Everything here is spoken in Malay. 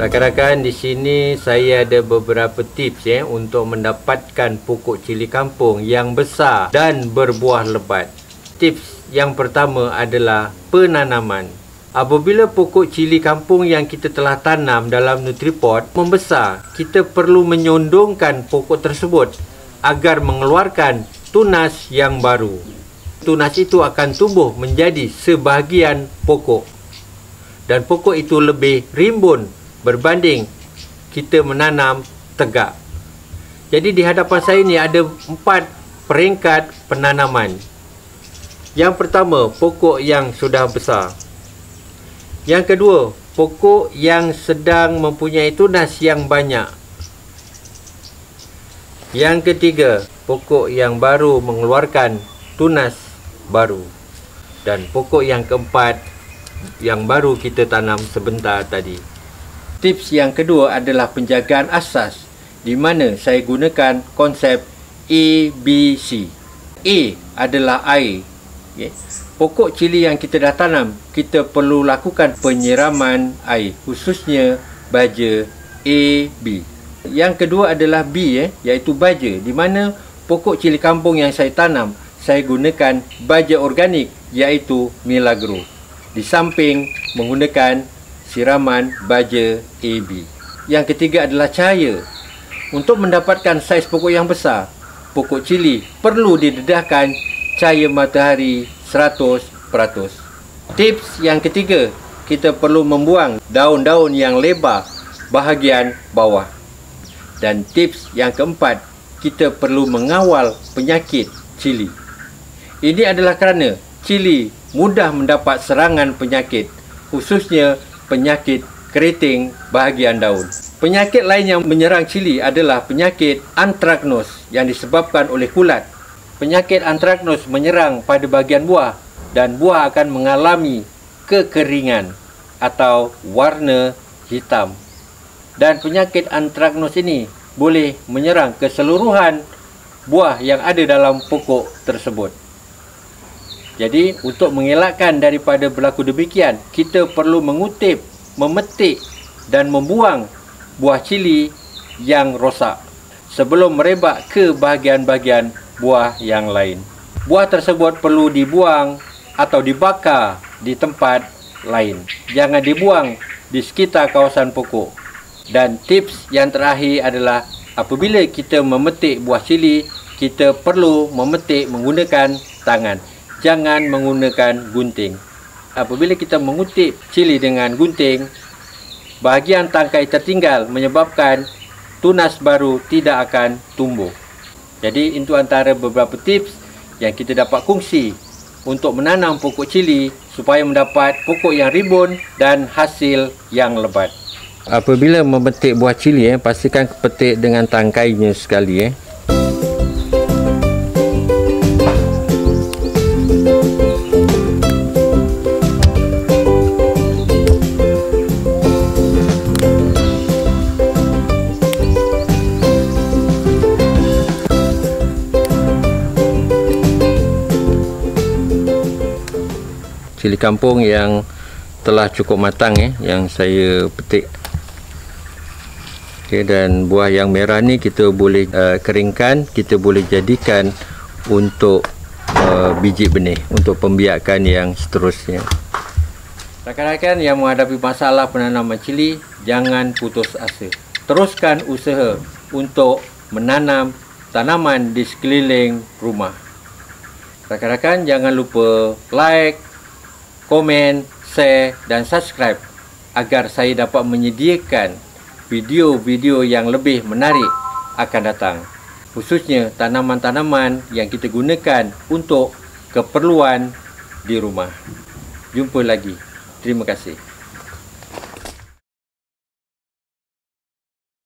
Rakan-rakan, di sini saya ada beberapa tips untuk mendapatkan pokok cili kampung yang besar dan berbuah lebat. Tips yang pertama adalah penanaman. Apabila pokok cili kampung yang kita telah tanam dalam Nutripot membesar, kita perlu menyondongkan pokok tersebut agar mengeluarkan tunas yang baru. Tunas itu akan tumbuh menjadi sebahagian pokok, dan pokok itu lebih rimbun berbanding kita menanam tegak. Jadi di hadapan saya ni ada 4 peringkat penanaman. Yang pertama, pokok yang sudah besar. Yang kedua, pokok yang sedang mempunyai tunas yang banyak. Yang ketiga, pokok yang baru mengeluarkan tunas baru. Dan pokok yang keempat, yang baru kita tanam sebentar tadi. Tips yang kedua adalah penjagaan asas, di mana saya gunakan konsep ABC. A adalah air. Pokok cili yang kita dah tanam, kita perlu lakukan penyiraman air, khususnya baja AB. Yang kedua adalah B, iaitu baja, di mana pokok cili kampung yang saya tanam, saya gunakan baja organik, iaitu Milagro. Di samping menggunakan siraman baja AB. Yang ketiga adalah cahaya. Untuk mendapatkan saiz pokok yang besar, pokok cili perlu didedahkan cahaya matahari 100%. Tips yang ketiga, kita perlu membuang daun-daun yang lebar bahagian bawah. Dan tips yang keempat, kita perlu mengawal penyakit cili. Ini adalah kerana cili mudah mendapat serangan penyakit, khususnya penyakit keriting bahagian daun. Penyakit lain yang menyerang cili adalah penyakit antraknos yang disebabkan oleh kulat. Penyakit antraknos menyerang pada bahagian buah dan buah akan mengalami kekeringan atau warna hitam. Dan penyakit antraknos ini boleh menyerang keseluruhan buah yang ada dalam pokok tersebut. Jadi, untuk mengelakkan daripada berlaku demikian, kita perlu mengutip, memetik dan membuang buah cili yang rosak sebelum merebak ke bahagian-bahagian buah yang lain. Buah tersebut perlu dibuang atau dibakar di tempat lain. Jangan dibuang di sekitar kawasan pokok. Dan tips yang terakhir adalah apabila kita memetik buah cili, kita perlu memetik menggunakan tangan. Jangan menggunakan gunting. Apabila kita mengutip cili dengan gunting, bahagian tangkai tertinggal menyebabkan tunas baru tidak akan tumbuh. Jadi itu antara beberapa tips yang kita dapat kongsi untuk menanam pokok cili supaya mendapat pokok yang rimbun dan hasil yang lebat. Apabila memetik buah cili, pastikan petik dengan tangkainya sekali. Cili kampung yang telah cukup matang yang saya petik. Okey, dan buah yang merah ni kita boleh keringkan, kita boleh jadikan untuk biji benih untuk pembiakan yang seterusnya. Rakan-rakan yang menghadapi masalah penanaman cili, jangan putus asa. Teruskan usaha untuk menanam tanaman di sekeliling rumah. Rakan-rakan jangan lupa like, komen, share dan subscribe agar saya dapat menyediakan video-video yang lebih menarik akan datang, khususnya tanaman-tanaman yang kita gunakan untuk keperluan di rumah. Jumpa lagi. Terima kasih.